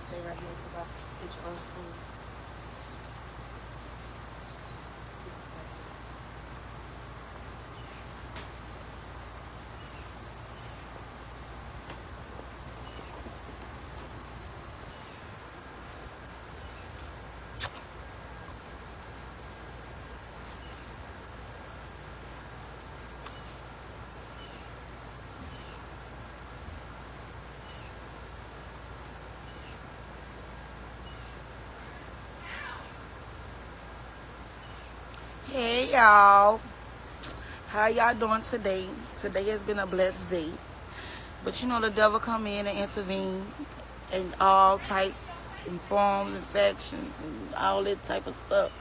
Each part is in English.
stay right here because I get your old school. Hey y'all, how y'all doing today? Today has been a blessed day, but you know the devil come in and intervene in all types and forms, infections, and all that type of stuff.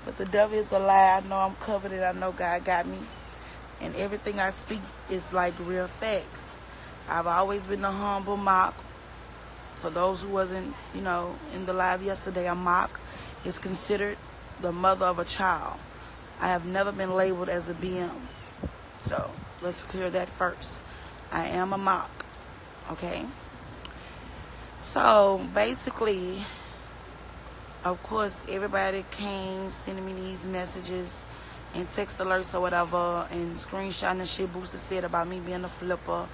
But the devil is a lie. I know I'm covered and I know God got me, and everything I speak is like real facts. I've always been a humble mock. For those who wasn't, in the live yesterday, a mock is considered the mother of a child. I have never been labeled as a BM. So let's clear that first. I am a mock. Okay? So basically, of course, everybody came sending me these messages and text alerts or whatever and screenshotting the shit Boosie said about me being a flipper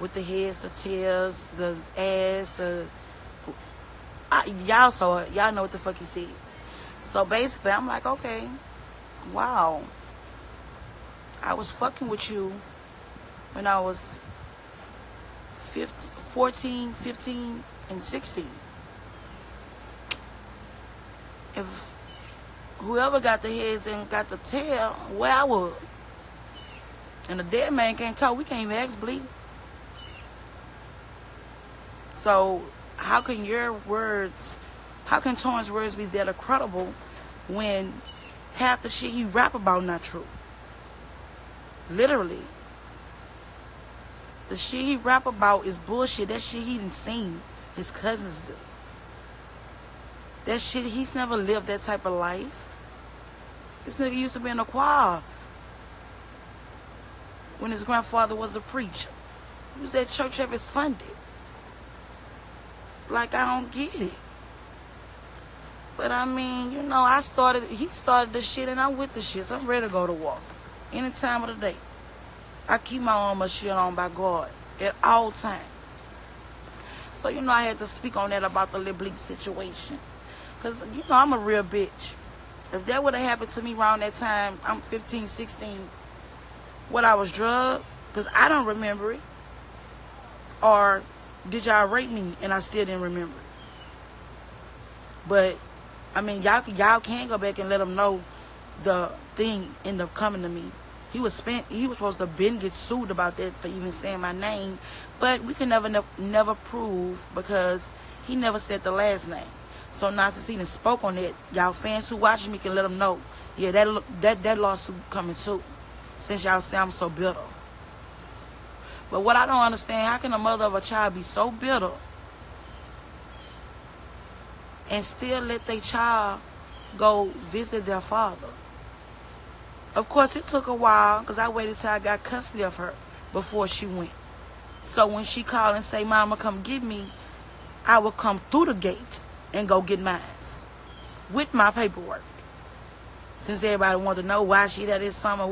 with the heads, the tails, the ass, y'all saw it. Y'all know what the fuck he said. So basically, I'm like, okay, wow. I was fucking with you when I was 14, 15, and 16. If whoever got the heads and got the tail, where I was. And the dead man can't talk. We can't even ask bleed. So how can Torrance words be that credible when half the shit he rap about not true? Literally. The shit he rap about is bullshit. That shit he done seen his cousins do. That shit, he's never lived that type of life. This nigga used to be in a choir when his grandfather was a preacher. He was at church every Sunday. Like, I don't get it. But I mean, he started the shit and I'm with the shit. So I'm ready to go to war. Any time of the day. I keep my armor shit on by God at all times. So, I had to speak on that about the Lil Bleak situation. Because, I'm a real bitch. If that would have happened to me around that time, I'm 15, 16, what I was drugged, because I don't remember it. Or did y'all rape me and I still didn't remember it? But, I mean, y'all can go back and let them know the thing ended up coming to me. He was supposed to get sued about that for even saying my name, but we can never prove because he never said the last name. So now since he done spoke on that, y'all fans who watching me can let them know, yeah, that lawsuit coming too. Since y'all say I'm so bitter. But what I don't understand, how can a mother of a child be so bitter and still let their child go visit their father? Of course, it took a while because I waited till I got custody of her before she went. So when she called and say, Mama, come get me, I would come through the gate and go get mine with my paperwork. Since everybody wanted to know why she did this summer,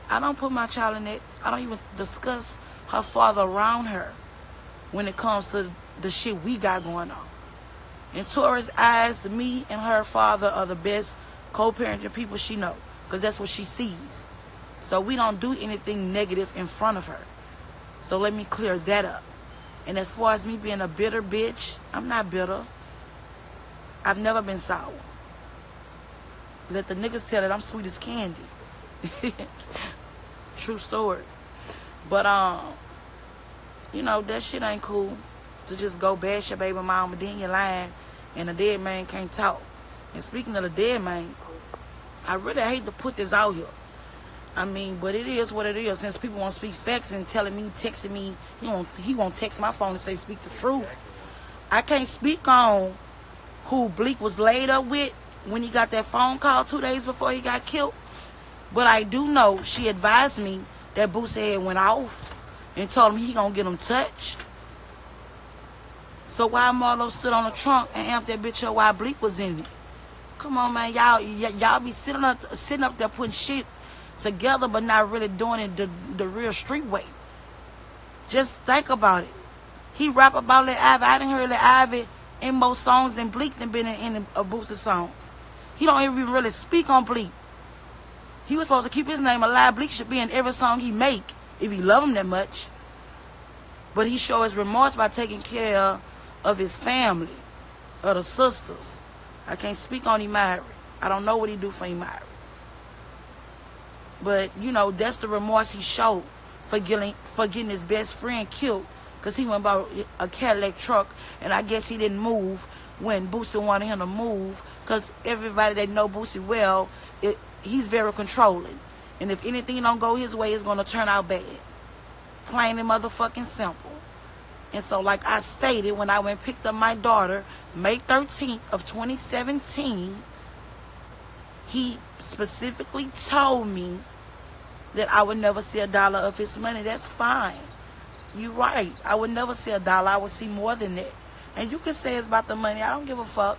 I don't put my child in it. I don't even discuss her father around her when it comes to the shit we got going on. In Taurus' eyes, me and her father are the best co-parenting people she knows. Because that's what she sees. So we don't do anything negative in front of her. So let me clear that up. And as far as me being a bitter bitch, I'm not bitter. I've never been sour. Let the niggas tell it I'm sweet as candy. True story. But, that shit ain't cool. To just go bash your baby mama, then you're lying, and the dead man can't talk. And speaking of the dead man, I really hate to put this out here. I mean, but it is what it is. Since people want to speak facts and texting me, he won't text my phone and say speak the truth. I can't speak on who Bleak was laid up with when he got that phone call 2 days before he got killed. But I do know she advised me that Boosie had went off and told him he gonna get him touched. So why Marlo stood on the trunk and amped that bitch up while Bleak was in it? Come on, man. Y'all be sitting up there putting shit together but not really doing it the real street way. Just think about it. He rap about Lil Ivy. I didn't hear Lil Ivy in more songs than Bleak than been in a Boosie songs. He don't even really speak on Bleak. He was supposed to keep his name alive. Bleak should be in every song he make if he love him that much. But he show his remorse by taking care of his family, of the sisters. I can't speak on Imari. I don't know what he do for Imari. But, you know, that's the remorse he showed for getting his best friend killed because he went about a Cadillac truck, and I guess he didn't move when Boosie wanted him to move because everybody that know Boosie well, he's very controlling. And if anything don't go his way, it's going to turn out bad. Plain and motherfucking simple. And so, like I stated, when I went and picked up my daughter, May 13th of 2017, he specifically told me that I would never see $1 of his money. That's fine. You're right. I would never see $1. I would see more than that. And you can say it's about the money. I don't give a fuck.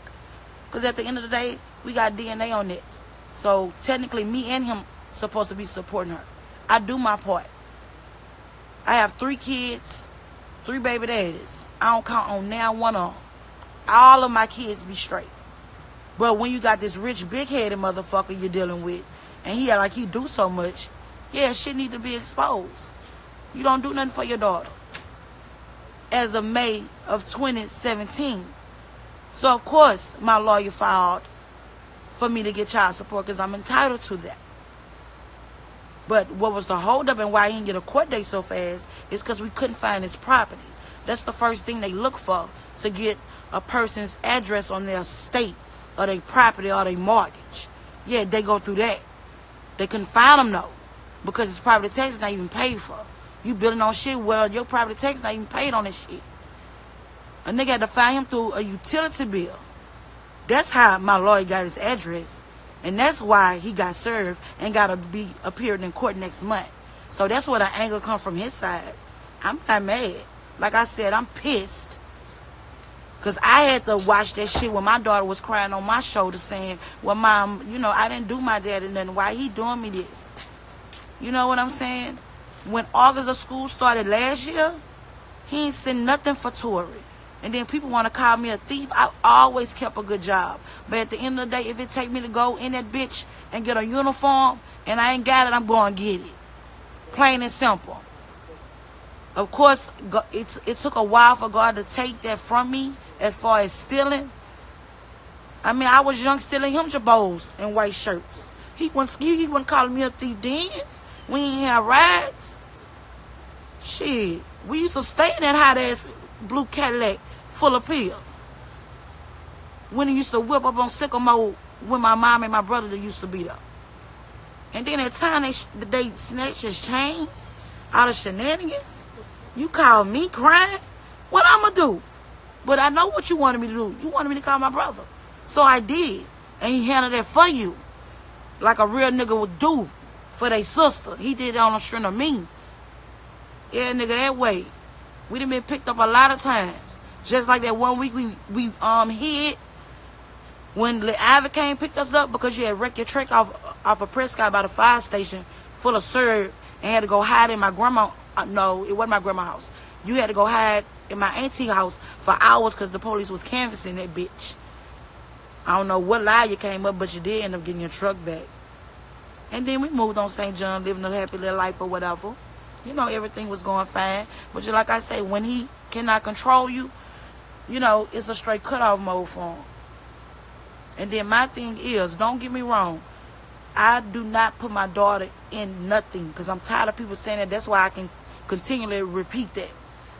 Because at the end of the day, we got DNA on it. So, technically, me and him supposed to be supporting her. I do my part. I have 3 kids, 3 baby daddies. I don't count on now one of them. All of my kids be straight. But when you got this rich, big-headed motherfucker you're dealing with, and he act like he do so much, yeah, shit need to be exposed. You don't do nothing for your daughter. As of May of 2017. So, of course, my lawyer filed for me to get child support because I'm entitled to that. But what was the holdup and why he didn't get a court date so fast is because we couldn't find his property. That's the first thing they look for to get a person's address on their estate or their property or their mortgage. Yeah, they go through that. They couldn't find him, though, because his property tax is not even paid for. You building on shit, well, your property tax is not even paid on this shit. A nigga had to find him through a utility bill. That's how my lawyer got his address. And that's why he got served and got to be appearing in court next month. So that's where the anger come from his side. I'm not mad. Like I said, I'm pissed. Because I had to watch that shit when my daughter was crying on my shoulder saying, well, Mom, you know, I didn't do my daddy nothing. Why he doing me this? You know what I'm saying? When August of school started last year, he ain't sent nothing for Tory. And then people want to call me a thief. I always kept a good job. But at the end of the day, if it take me to go in that bitch and get a uniform and I ain't got it, I'm going to get it. Plain and simple. Of course, it took a while for God to take that from me as far as stealing. I mean, I was young stealing him jabos and white shirts. He wasn't calling me a thief then. We ain't have rides. Shit. We used to stay in that hot-ass blue Cadillac full of pills. When he used to whip up on Sycamore when my mom and my brother used to be there. And then at time they snatched his chains out of shenanigans. You call me crying? What I'm going to do? But I know what you wanted me to do. You wanted me to call my brother. So I did. And he handled that for you. Like a real nigga would do for their sister. He did it on the strength of me. Yeah, nigga, that way. We done been picked up a lot of times. Just like that one week we hid when Lil Ivy came and picked us up because you had wrecked your truck off of Prescott by the fire station full of syrup and had to go hide in my grandma. No, it wasn't my grandma's house. You had to go hide in my auntie house for hours because the police was canvassing that bitch. I don't know what lie you came up, but you did end up getting your truck back. And then we moved on St. John, living a happy little life or whatever. You know, everything was going fine. But like I say, when he cannot control you, you know, it's a straight cutoff mode for him. And then my thing is, don't get me wrong, I do not put my daughter in nothing because I'm tired of people saying that. That's why I can continually repeat that.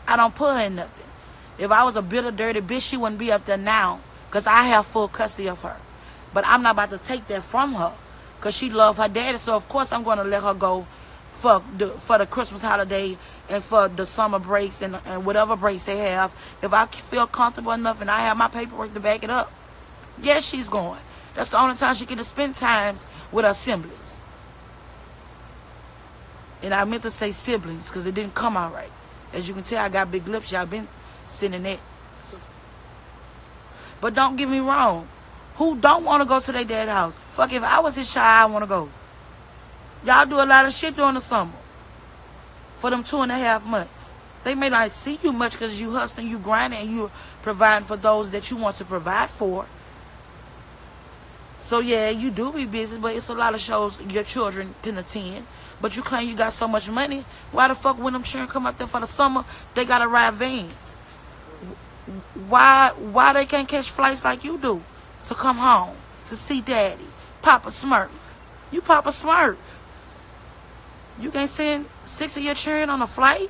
I don't put her in nothing. If I was a bitter, dirty bitch, she wouldn't be up there now because I have full custody of her. But I'm not about to take that from her because she loves her daddy. So, of course, I'm going to let her go for the Christmas holiday and for the summer breaks and whatever breaks they have. If I feel comfortable enough and I have my paperwork to back it up, yes, she's going. That's the only time she get to spend times with her siblings. And I meant to say siblings because it didn't come out right. As you can tell, I got big lips. Y'all been sitting in that. But don't get me wrong. Who don't want to go to their dad's house? Fuck, if I was his child, I want to go. Y'all do a lot of shit during the summer. For them 2.5 months. They may not see you much because you hustling, you grinding, and you providing for those that you want to provide for. So yeah, you do be busy, but it's a lot of shows your children can attend. But you claim you got so much money. Why the fuck when them children come up there for the summer, they gotta ride vans? Why they can't catch flights like you do to come home to see daddy, Papa Smurf? You Papa Smurf. You can't send 6 of your children on a flight?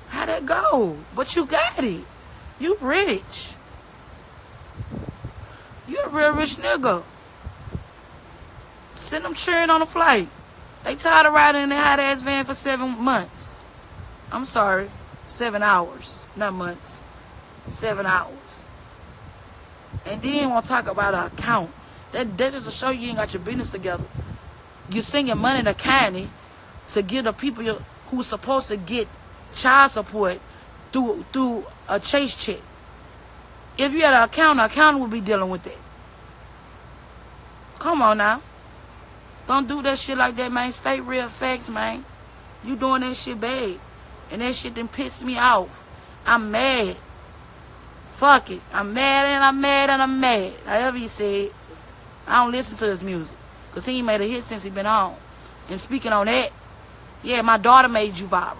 How'd that go? But you got it. You rich. You a real rich nigga. Send them children on a flight. They tired of riding in their hot-ass van for 7 months. I'm sorry. 7 hours. Not months. 7 hours. And then want to talk about an account. That just to show you ain't got your business together. You send your money to county to give the people who's supposed to get child support through a chase check. If you had an accountant would be dealing with that. Come on now. Don't do that shit like that, man. State real facts, man. You doing that shit bad. And that shit done pissed me off. I'm mad. Fuck it. I'm mad and I'm mad and I'm mad. However you say it. I don't listen to his music. Because he ain't made a hit since he been on. And speaking on that, yeah, my daughter made you viral.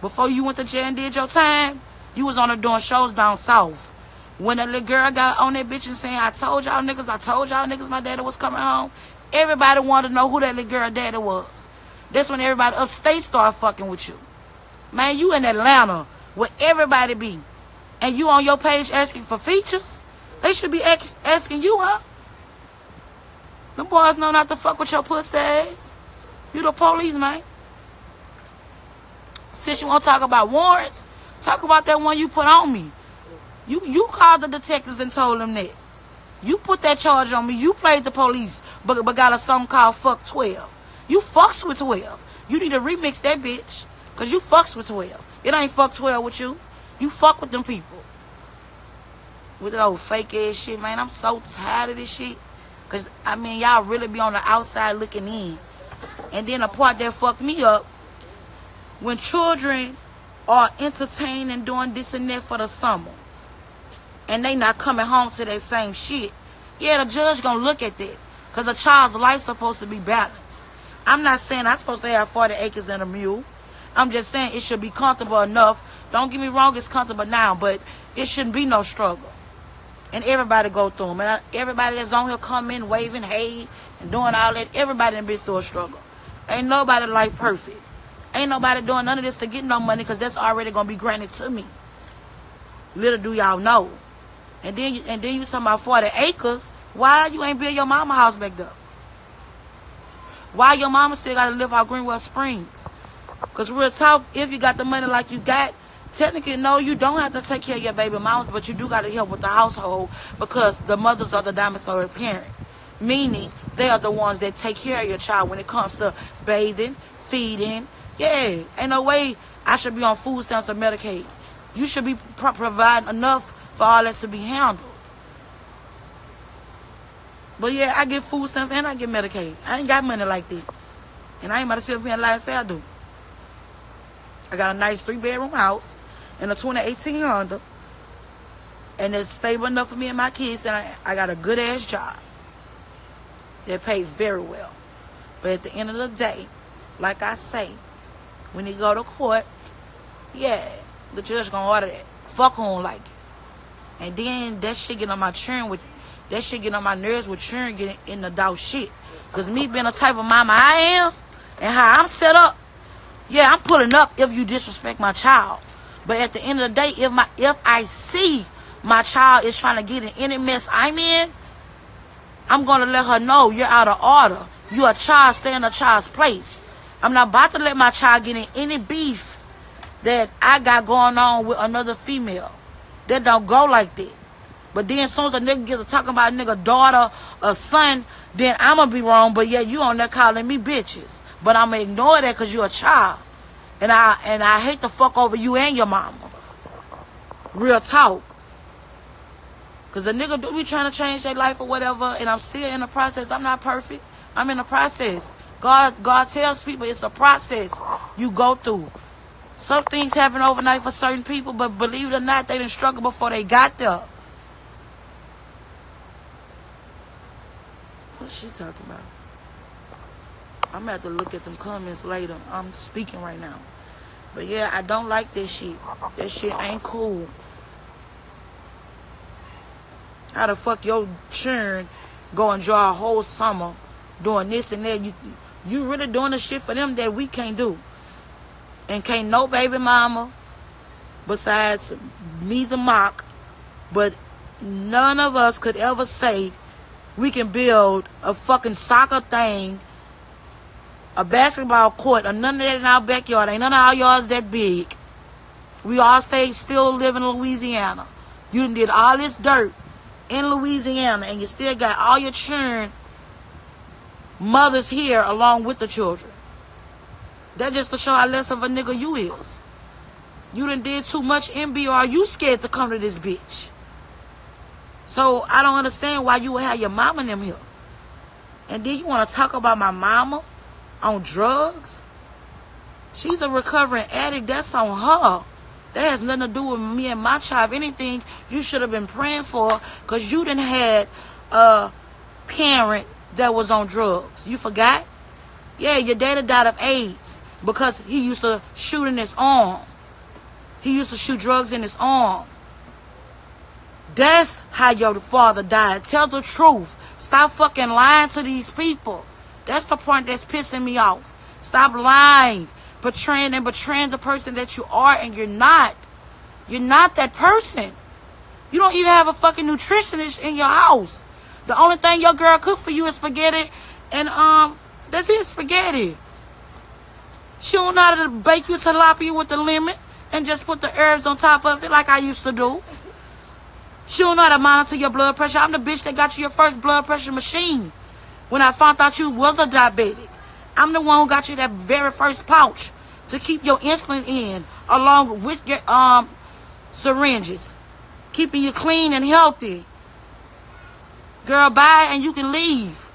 Before you went to jail and did your time, you was on there doing shows down south. When that little girl got on that bitch and saying, I told y'all niggas my daddy was coming home, everybody wanted to know who that little girl daddy was. That's when everybody upstate started fucking with you. Man, you in Atlanta where everybody be. And you on your page asking for features? They should be asking you, huh? Them boys know not to fuck with your pussy ass. You the police, man. Since you want to talk about warrants, talk about that one you put on me. You called the detectives and told them that. You put that charge on me. You played the police, but got a song called Fuck 12. You fucks with 12. You need to remix that bitch, because you fucks with 12. It ain't Fuck 12 with you. You fuck with them people. With that old fake ass shit, man. I'm so tired of this shit. Because, I mean, y'all really be on the outside looking in. And then the part that fucked me up, when children are entertained and doing this and that for the summer, and they not coming home to that same shit, yeah, the judge gonna look at that. Because a child's life's supposed to be balanced. I'm not saying I'm supposed to have 40 acres and a mule. I'm just saying it should be comfortable enough. Don't get me wrong, it's comfortable now, but it shouldn't be no struggle. And everybody go through them. And everybody that's on here coming, waving, hey, and doing all that, everybody done been through a struggle. Ain't nobody life perfect. Ain't nobody doing none of this to get no money, because that's already going to be granted to me. Little do y'all know. And then you talking about 40 acres. Why you ain't build your mama house back there? Why your mama still got to live out Greenwell Springs? Because real talk, if you got the money like you got, technically, no, you don't have to take care of your baby mamas, but you do got to help with the household, because the mothers are the domiciliary parent. Meaning, they are the ones that take care of your child when it comes to bathing, feeding. Yeah, ain't no way I should be on food stamps or Medicaid. You should be providing enough for all that to be handled. But yeah, I get food stamps and I get Medicaid. I ain't got money like that. And I ain't about to sit up here and lie and say I do. I got a nice 3-bedroom house and a 2018 Honda. And it's stable enough for me and my kids. And I got a good-ass job that pays very well. But at the end of the day, like I say, when you go to court, yeah, the judge gonna order that. Fuck who don't like it. And then that shit get on my nerves with children getting in the dog shit. Because me being the type of mama I am, and how I'm set up, yeah, I'm pulling up if you disrespect my child. But at the end of the day, if I see my child is trying to get in any mess I'm in, I'm going to let her know you're out of order. You're a child, stay in a child's place. I'm not about to let my child get in any beef that I got going on with another female. That don't go like that. But then as soon as a nigga gets to talking about a nigga daughter or son, then I'm going to be wrong. But yeah, you on there calling me bitches. But I'm going to ignore that because you're a child. And I hate to fuck over you and your mama. Real talk. Because a nigga do be trying to change their life or whatever, and I'm still in the process. I'm not perfect. I'm in the process. God tells people it's a process you go through. Some things happen overnight for certain people, but believe it or not, they done struggle before they got there. What's she talking about? I'm going to have to look at them comments later. I'm speaking right now. But yeah, I don't like this shit. That shit ain't cool. How the fuck your children go enjoy a whole summer doing this and that? You really doing the shit for them that we can't do. And can't no baby mama besides me, the mock, but none of us could ever say we can build a fucking soccer thing, a basketball court, or none of that in our backyard. Ain't none of our yards that big. We all still live in Louisiana. You done did all this dirt in Louisiana, and you still got all your children, mothers here along with the children. That just to show how less of a nigga you is. You done did too much MBR. You scared to come to this bitch. So I don't understand why you would have your mama and them here. And then you want to talk about my mama on drugs? She's a recovering addict. That's on her. That has nothing to do with me and my child. If anything, you should have been praying for, because you done had a parent that was on drugs. You forgot? Yeah, your daddy died of AIDS because he used to shoot in his arm. He used to shoot drugs in his arm. That's how your father died. Tell the truth. Stop fucking lying to these people. That's the point that's pissing me off. Stop lying. Betraying the person that you are, and you're not. You're not that person. You don't even have a fucking nutritionist in your house. The only thing your girl cook for you is spaghetti, and that's it, spaghetti. She don't know how to bake you tilapia with the lemon and just put the herbs on top of it like I used to do. She don't know how to monitor your blood pressure. I'm the bitch that got you your first blood pressure machine when I found out you was a diabetic. I'm the one who got you that very first pouch to keep your insulin in, along with your syringes, keeping you clean and healthy. Girl, bye, and you can leave.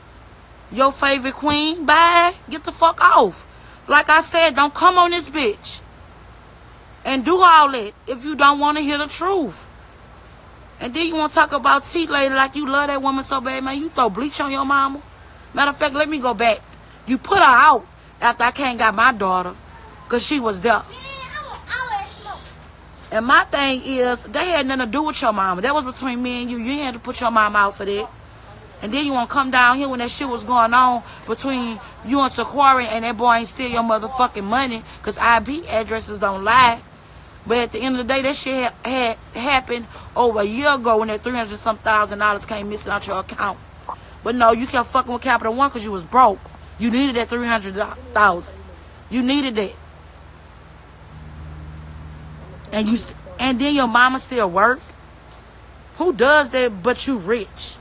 Your favorite queen, bye, get the fuck off. Like I said, don't come on this bitch and do all that if you don't want to hear the truth. And then you want to talk about T lady like you love that woman so bad, man. You throw bleach on your mama. Matter of fact, let me go back. You put her out after I came got my daughter, because she was there. And my thing is, they had nothing to do with your mama. That was between me and you. You ain't had to put your mama out for that. And then you want to come down here when that shit was going on between you and Taquari, and that boy ain't steal your motherfucking money, because IP addresses don't lie. But at the end of the day, that shit had happened over a year ago when that $300-some-thousand came missing out your account. But no, you kept fucking with Capital One because you was broke. You needed that $300,000. You needed that. And then your mama still work? Who does that but you rich?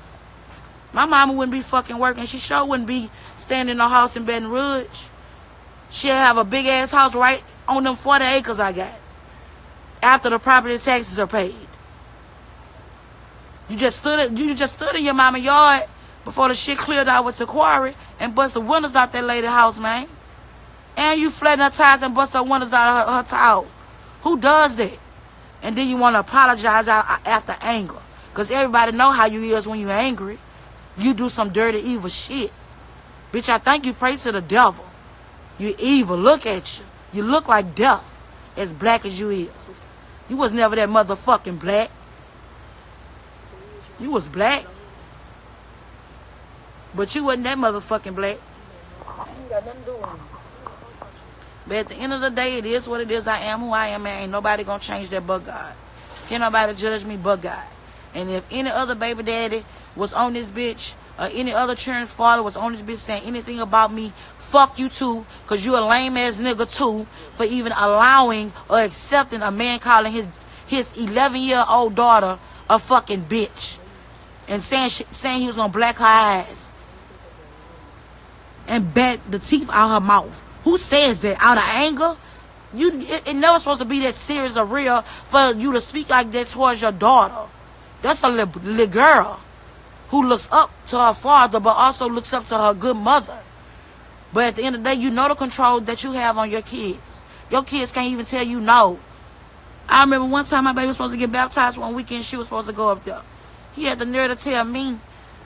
My mama wouldn't be fucking working. She sure wouldn't be staying in a house in Baton Rouge. She'll have a big ass house right on them 40 acres I got, after the property taxes are paid. You just stood in your mama yard before the shit cleared out with Taquari and bust the windows out that lady house, man. And you flatten her tires and bust the windows out of her towel. Who does that? And then you want to apologize after anger. Because everybody know how you is when you're angry. You do some dirty, evil shit. Bitch, I think you pray to the devil. You evil. Look at you. You look like death, as black as you is. You was never that motherfucking black. You was black. But you wasn't that motherfucking black. I ain't got nothing to do with it. But at the end of the day, it is what it is. I am who I am, man. Ain't nobody gonna change that but God. Can't nobody judge me but God. And if any other baby daddy was on this bitch, or any other children's father was on this bitch saying anything about me, fuck you too, because you a lame ass nigga too, for even allowing or accepting a man calling his 11-year-old daughter a fucking bitch. And saying he was gonna black her eyes and bat the teeth out her mouth. Who says that? Out of anger? It never supposed to be that serious or real for you to speak like that towards your daughter. That's a little girl who looks up to her father, but also looks up to her good mother. But at the end of the day, you know the control that you have on your kids. Your kids can't even tell you no. I remember one time my baby was supposed to get baptized one weekend. She was supposed to go up there. He had the nerve to tell me,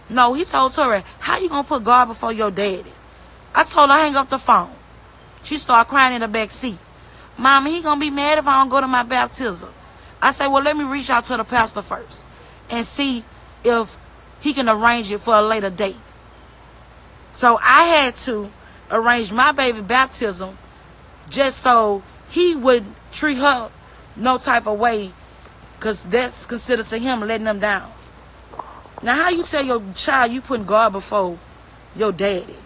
no. He told Tori, how you going to put God before your daddy? I told her, hang up the phone. She started crying in the back seat. Mama, he going to be mad if I don't go to my baptism. I said, well, let me reach out to the pastor first and see if he can arrange it for a later date. So I had to arrange my baby baptism just so he would treat her no type of way, because that's considered to him letting them down. Now, how you tell your child you putting God before your daddy?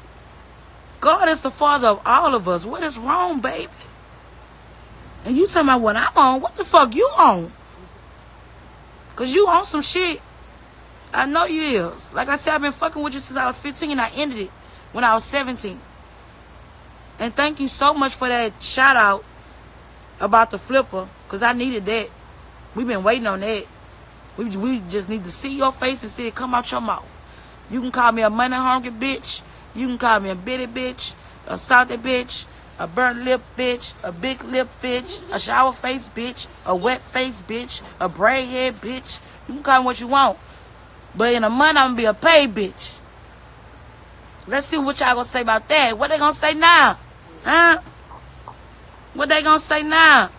God is the father of all of us. What is wrong, baby? And you talking about what I'm on? What the fuck you on? Because you on some shit. I know you is. Like I said, I've been fucking with you since I was 15 and I ended it when I was 17. And thank you so much for that shout out about the flipper, because I needed that. We've been waiting on that. We just need to see your face and see it come out your mouth. You can call me a money hungry bitch. You can call me a bitty bitch, a salty bitch, a burnt lip bitch, a big lip bitch, a shower face bitch, a wet face bitch, a braid head bitch. You can call me what you want. But in a month, I'm going to be a paid bitch. Let's see what y'all going to say about that. What they going to say now? Huh? What they going to say now?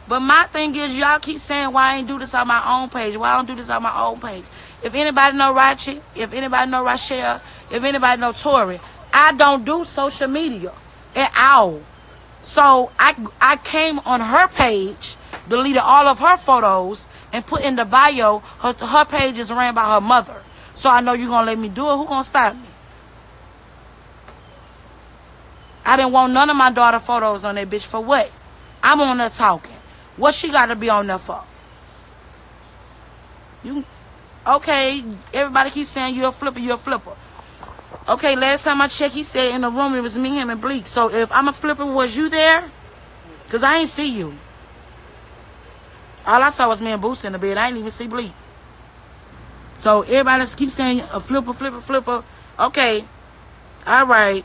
But my thing is, y'all keep saying, why I ain't do this on my own page? Why I don't do this on my own page? If anybody know Rachi, if anybody know Rachelle, if anybody know Tori, I don't do social media at all. So I came on her page, deleted all of her photos, and put in the bio, her page is ran by her mother. So I know you're going to let me do it. Who going to stop me? I didn't want none of my daughter photos on that bitch. For what? I'm on there talking. What she got to be on there for? Okay, everybody keeps saying you're a flipper, you're a flipper. Okay, last time I checked, he said in the room it was me, him, and Bleak. So if I'm a flipper, was you there? Because I ain't see you. All I saw was me and Boosie in the bed. I ain't even see Bleak. So everybody keeps saying a flipper, flipper, flipper. Okay, all right.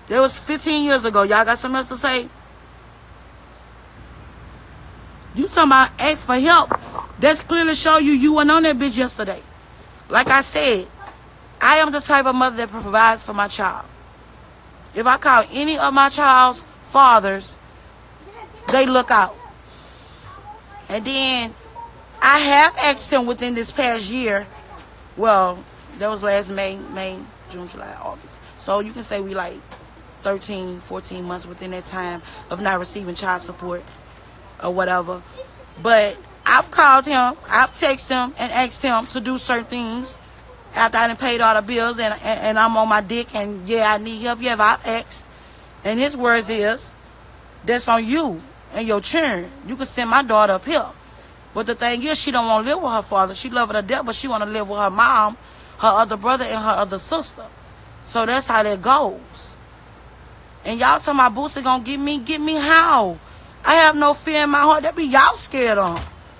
That was 15 years ago. Y'all got something else to say? You talking about ask for help. That's clearly show you weren't on that bitch yesterday. Like I said, I am the type of mother that provides for my child. If I call any of my child's fathers, they look out. And then I have asked him within this past year. Well, that was last May, June, July, August. So you can say we like 13, 14 months within that time of not receiving child support or whatever. But I've called him, I've texted him and asked him to do certain things after I done paid all the bills and I'm on my dick and yeah, I need help. Yeah, I've asked. And his words is, that's on you and your children. You can send my daughter up here. But the thing is, she don't want to live with her father. She love her to death, but she want to live with her mom, her other brother, and her other sister. So that's how that goes. And y'all talking about Boosie gonna get me how? I have no fear in my heart. That be y'all scared on.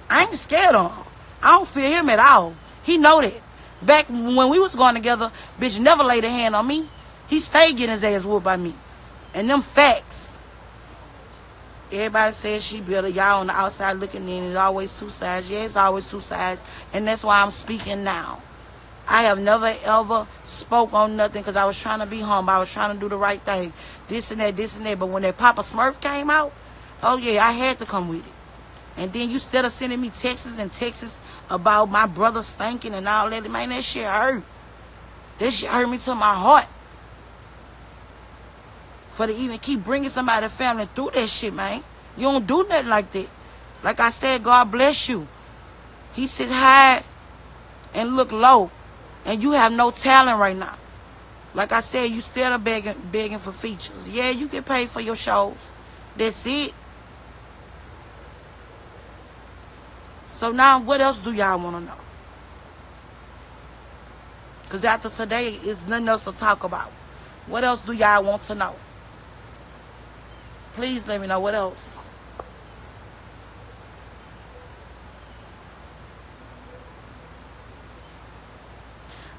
I ain't scared on. I don't fear him at all. He know that. Back when we was going together, bitch never laid a hand on me. He stayed getting his ass whooped by me. And them facts. Everybody says she better. Y'all on the outside looking in. It's always two sides. Yeah, it's always two sides. And that's why I'm speaking now. I have never ever spoke on nothing because I was trying to be humble. I was trying to do the right thing. This and that, this and that. But when that Papa Smurf came out, oh yeah, I had to come with it. And then you instead of sending me texts and texts about my brother stinking and all that, man, that shit hurt. That shit hurt me to my heart. For to even keep bringing somebody's family through that shit, man. You don't do nothing like that. Like I said, God bless you. He sits high and look low. And you have no talent right now. Like I said, you still begging for features. Yeah, you get paid for your shows. That's it. So now, what else do y'all want to know? Because after today, it's nothing else to talk about. What else do y'all want to know? Please let me know what else.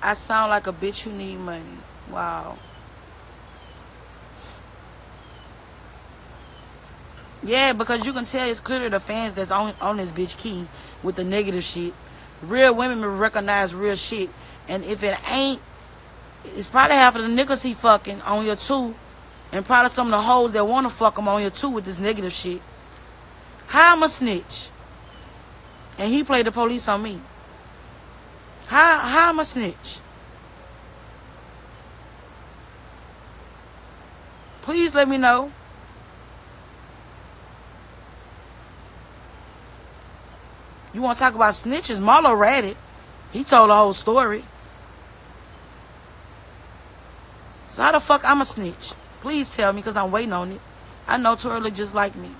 I sound like a bitch who need money. Wow. Yeah, because you can tell it's clearly the fans that's on this bitch key with the negative shit. Real women recognize real shit. And if it ain't, it's probably half of the niggas he fucking on here too. And probably some of the hoes that want to fuck him on here too with this negative shit. How I'm a snitch? And he played the police on me. How I'm a snitch? Please let me know. You want to talk about snitches? Marlo read it. He told the whole story. So how the fuck I'm a snitch? Please tell me, because I'm waiting on it. I know Tori look just like me.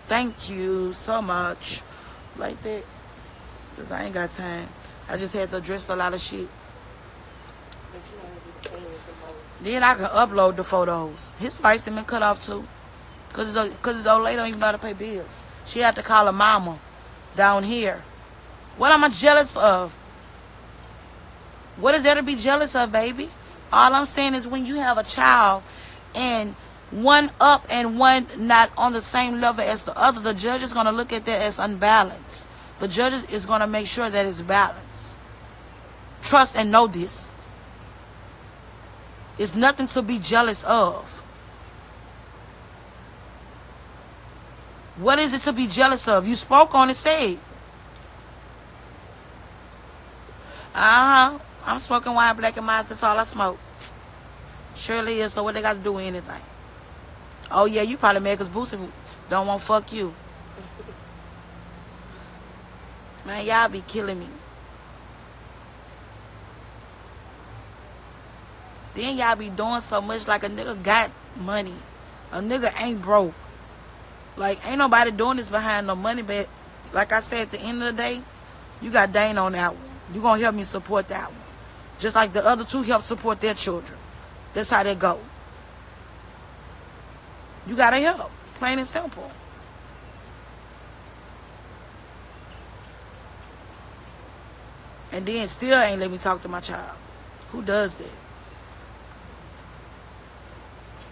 Thank you so much. Like that. Because I ain't got time. I just had to address a lot of shit. Then I can upload the photos. His lights been cut off too. Because his old lady don't even know how to pay bills. She had to call her mama down here. What am I jealous of? What is there to be jealous of, baby? All I'm saying is when you have a child and one up and one not on the same level as the other, the judge is going to look at that as unbalanced. The judge is going to make sure that it's balanced. Trust and know this. It's nothing to be jealous of. What is it to be jealous of? You spoke on it, say it. I'm smoking wine, black and mild. That's all I smoke. Surely is. So what they got to do with anything? Oh, yeah, you probably mad because Boosie don't want to fuck you. Man, y'all be killing me. Then y'all be doing so much like a nigga got money. A nigga ain't broke. Like, ain't nobody doing this behind no money, but like I said, at the end of the day, you got Dane on that one. You gonna help me support that one. Just like the other two help support their children. That's how they go. You gotta help. Plain and simple. And then still ain't let me talk to my child. Who does that?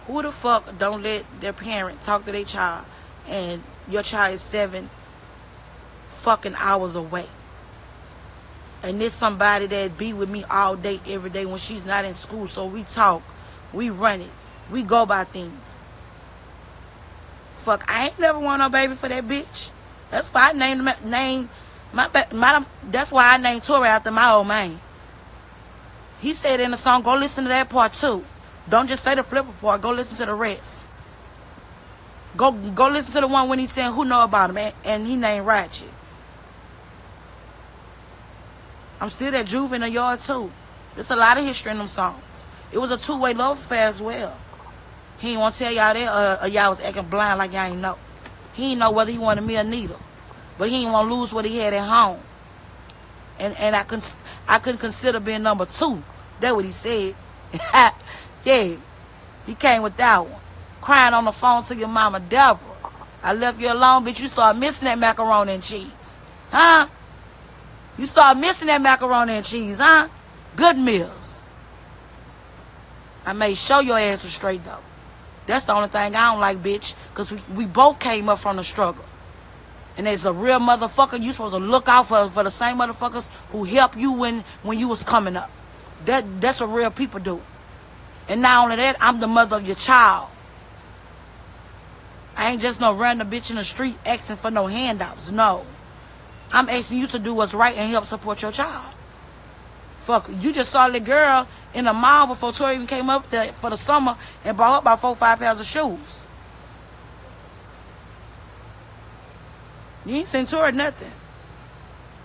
Who the fuck don't let their parent talk to their child and your child is 7 fucking hours away? And this somebody that be with me all day, every day when she's not in school. So we talk, we run it, we go by things. Fuck, I ain't never want no baby for that bitch. That's why I that's why I named Tori after my old man. He said in the song, go listen to that part too. Don't just say the flipper part. Go listen to the rest. Go listen to the one when he said who know about him and he named Ratchet. I'm still that Juve in the yard too. There's a lot of history in them songs. It was a two-way love affair as well. He ain't want to tell y'all that y'all was acting blind like y'all ain't know. He ain't know whether he wanted me or neither. But he ain't want to lose what he had at home. And I couldn't consider being number 2. That's what he said. Yeah. He came with that one. Crying on the phone to your mama, Deborah. I left you alone, bitch. You start missing that macaroni and cheese. Huh? You start missing that macaroni and cheese, huh? Good meals. I made sure your ass was straight, though. That's the only thing I don't like, bitch. Because we both came up from the struggle. And as a real motherfucker, you supposed to look out for the same motherfuckers who helped you when you was coming up. That's what real people do. And not only that, I'm the mother of your child. I ain't just no random bitch in the street asking for no handouts. No. I'm asking you to do what's right and help support your child. Fuck, you just saw the girl in the mall before Tori even came up there for the summer and bought her about 4 or 5 pairs of shoes. You ain't seen Tori nothing.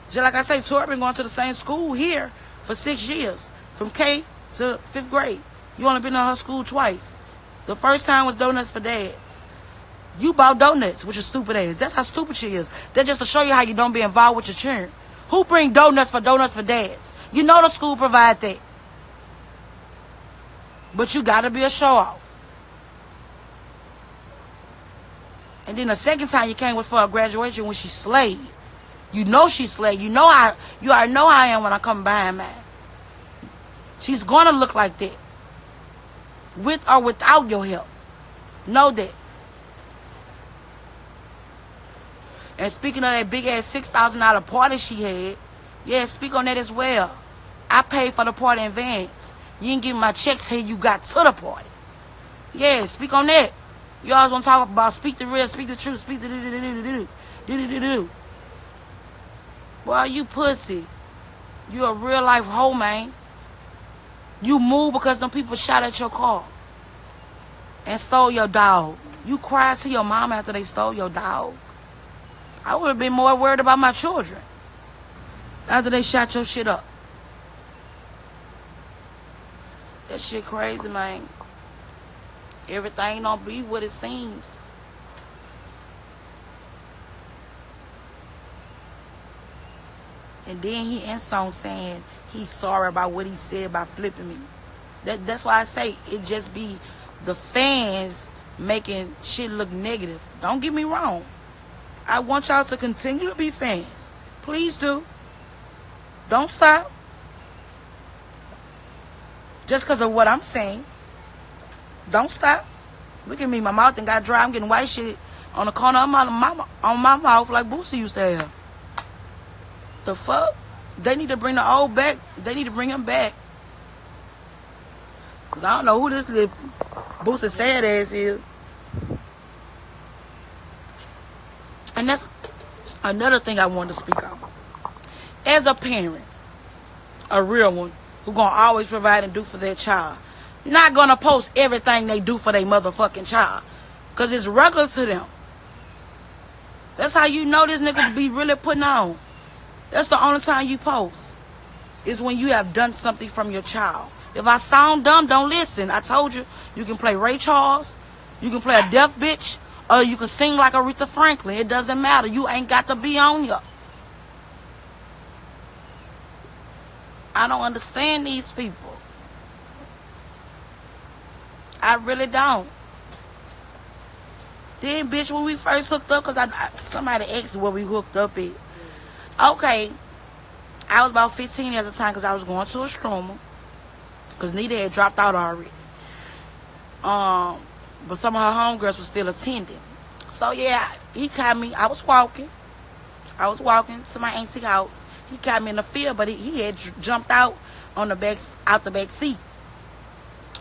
Just like I say, Tori been going to the same school here for 6 years. From K to 5th grade. You only been in her school twice. The first time was donuts for dads. You bought donuts with your stupid ass. That's how stupid she is. That's just to show you how you don't be involved with your children. Who bring donuts for dads? You know the school provide that. But you got to be a show-off. And then the second time you came was for a graduation when she slayed. You know she slayed. You already know how I am when I come behind mine. She's gonna look like that. With or without your help. Know that. And speaking of that big ass $6,000 party she had, yeah, speak on that as well. I paid for the party in advance. You didn't give me my checks till you got to the party. Yeah, speak on that. You always want to talk about speak the real, speak the truth, speak the do. Boy, you pussy. You a real life hoe, man. You moved because them people shot at your car and stole your dog. You cried to your mama after they stole your dog. I would have been more worried about my children after they shot your shit up. That shit crazy, man. Everything don't be what it seems. And then he ends on saying he's sorry about what he said about flipping me. That's why I say it just be the fans making shit look negative. Don't get me wrong. I want y'all to continue to be fans. Please do. Don't stop. Just because of what I'm saying. Don't stop. Look at me. My mouth and got dry. I'm getting white shit on the corner of my mouth like Boosie used to have. The fuck? They need to bring the old back. They need to bring him back. Because I don't know who this little Boosie sad ass is. And that's another thing I wanted to speak on. As a parent, a real one, who gonna always provide and do for their child, not gonna post everything they do for their motherfucking child. Because it's regular to them. That's how you know this nigga be really putting on. That's the only time you post. Is when you have done something from your child. If I sound dumb, don't listen. I told you, you can play Ray Charles, you can play a deaf bitch, or you can sing like Aretha Franklin. It doesn't matter. You ain't got to be on you. I don't understand these people. I really don't. Then, bitch, when we first hooked up, because somebody asked where we hooked up at. Okay, I was about 15 at the time because I was going to a strummer. Because Nita had dropped out already. But some of her homegirls were still attending. So, yeah, he caught me. I was walking to my auntie house. He caught me in the field, but he had jumped out on the back seat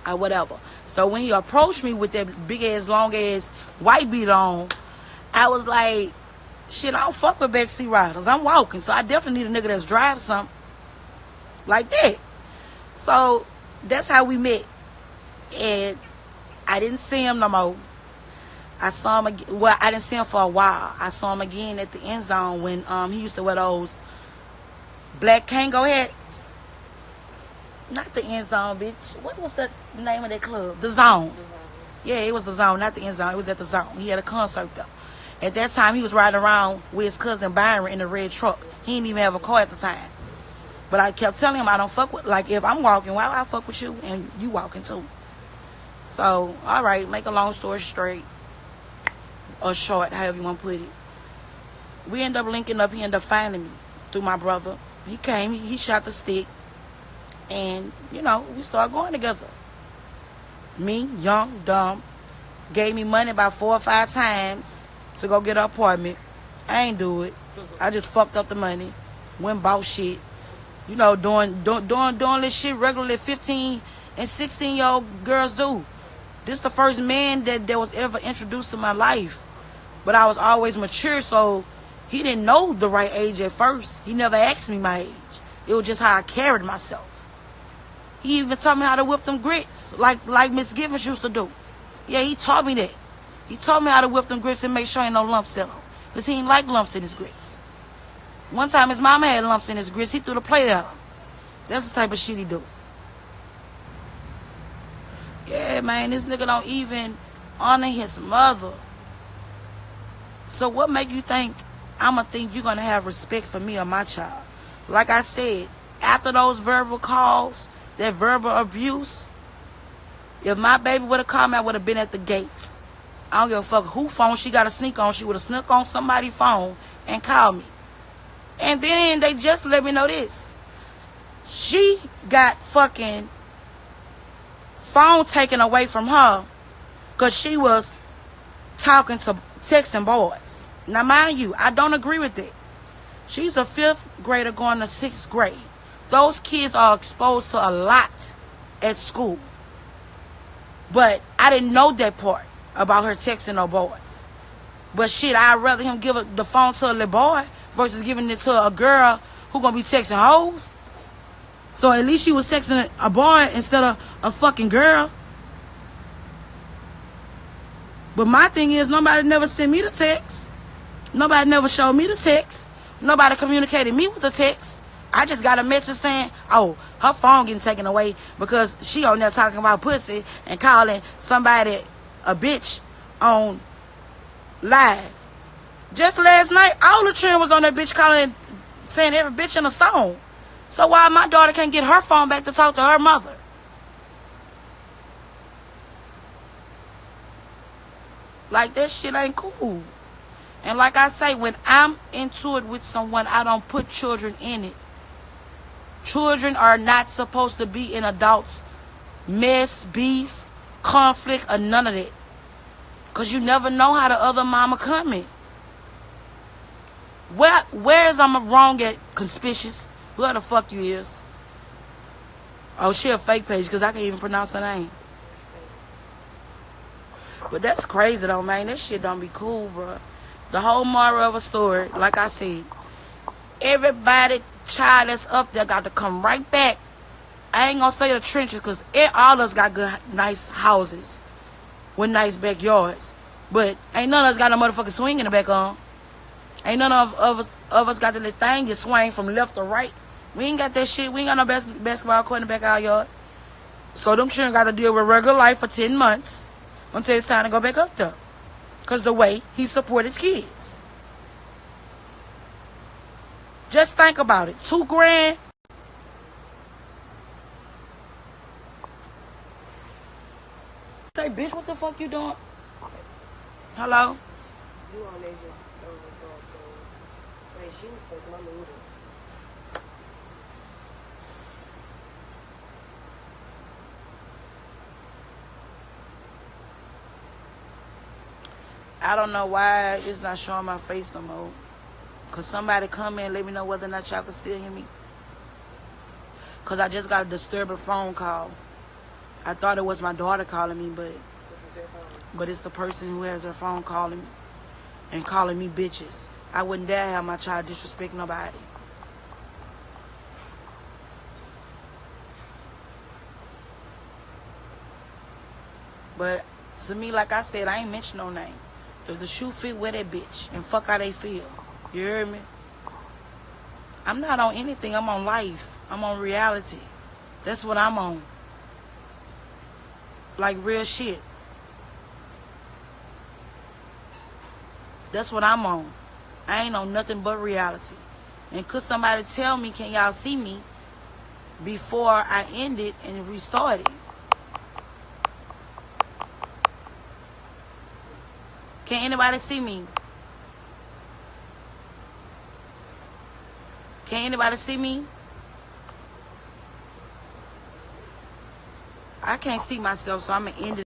or whatever. So when he approached me with that big ass, long ass white beat on, I was like, shit, I don't fuck with backseat riders. I'm walking, so I definitely need a nigga that's driving something like that. So that's how we met. And I didn't see him no more. I saw him again. Well, I didn't see him for a while. I saw him again at the end zone when he used to wear those black Kango hats. Not the end zone, bitch. What was the name of that club? The Zone. Yeah, it was the Zone, not the end zone. It was at the Zone. He had a concert though. At that time, he was riding around with his cousin Byron in a red truck. He didn't even have a car at the time. But I kept telling him I don't fuck with, like, if I'm walking, why would I fuck with you and you walking too? So, all right, make a long story straight. Or short, however you want to put it. We end up linking up. He ended up finding me through my brother. He came, he shot the stick. And, you know, we started going together. Me, young, dumb, gave me money about 4 or 5 times to go get an apartment. I ain't do it. I just fucked up the money. Went bought shit. You know, doing this shit regularly 15 and 16-year-old girls do. This the first man that was ever introduced to my life. But I was always mature, so he didn't know the right age at first. He never asked me my age. It was just how I carried myself. He even taught me how to whip them grits, like Miss Givens used to do. Yeah, he taught me that. He taught me how to whip them grits and make sure ain't no lumps in them. Because he ain't like lumps in his grits. One time his mama had lumps in his grits, he threw the plate at her. That's the type of shit he do. Yeah, man, this nigga don't even honor his mother. So what make you think I'ma think you're gonna have respect for me or my child? Like I said, after those verbal calls, that verbal abuse, if my baby would have called me, I would have been at the gates. I don't give a fuck who phone she got to sneak on. She would have snuck on somebody's phone and called me. And then they just let me know this. She got fucking phone taken away from her because she was texting boys. Now, mind you, I don't agree with it. She's a 5th grader going to 6th grade. Those kids are exposed to a lot at school. But I didn't know that part about her texting no boys. But shit, I'd rather him give the phone to a little boy versus giving it to a girl who gonna be texting hoes. So at least she was texting a boy instead of a fucking girl. But my thing is, nobody never sent me the text. Nobody never showed me the text. Nobody communicated me with the text. I just got a message saying, oh, her phone getting taken away because she on there talking about pussy and calling somebody a bitch on live. Just last night, all the children was on that bitch calling, saying every bitch in a song. So why my daughter can't get her phone back to talk to her mother? Like, that shit ain't cool. And like I say, when I'm into it with someone, I don't put children in it. Children are not supposed to be in adults' mess, beef, conflict, or none of that. Because you never know how the other mama coming. Where is I'm wrong at conspicuous? Who the fuck you is? Oh, she a fake page because I can't even pronounce her name. But that's crazy though, man. That shit don't be cool, bro. The whole moral of a story, like I said, everybody child that's up there got to come right back. I ain't gonna say the trenches because all of us got good, nice houses with nice backyards. But ain't none of us got no motherfucking swing in the back on. Ain't none of us got the little thing you swing from left to right. We ain't got that shit. We ain't got no basketball court in the back of our yard. So them children got to deal with regular life for 10 months until it's time to go back up there. Because the way he support his kids. Just think about it. $2 grand. Say, bitch, what the fuck you doing? Hello? You on there just wait, she was fucking my noodle. I don't know why it's not showing my face no more. Cause somebody come in and let me know whether or not y'all can still hear me. Cause I just got a disturbing phone call. I thought it was my daughter calling me, but it's the person who has her phone calling me and calling me bitches. I wouldn't dare have my child disrespect nobody. But to me, like I said, I ain't mention no name. If the shoe fit, wear that bitch and fuck how they feel. You heard me? I'm not on anything. I'm on life. I'm on reality. That's what I'm on. Like real shit. That's what I'm on. I ain't on nothing but reality. And could somebody tell me, can y'all see me before I end it and restart it? Can anybody see me? Can anybody see me? I can't see myself, so I'm going to end it.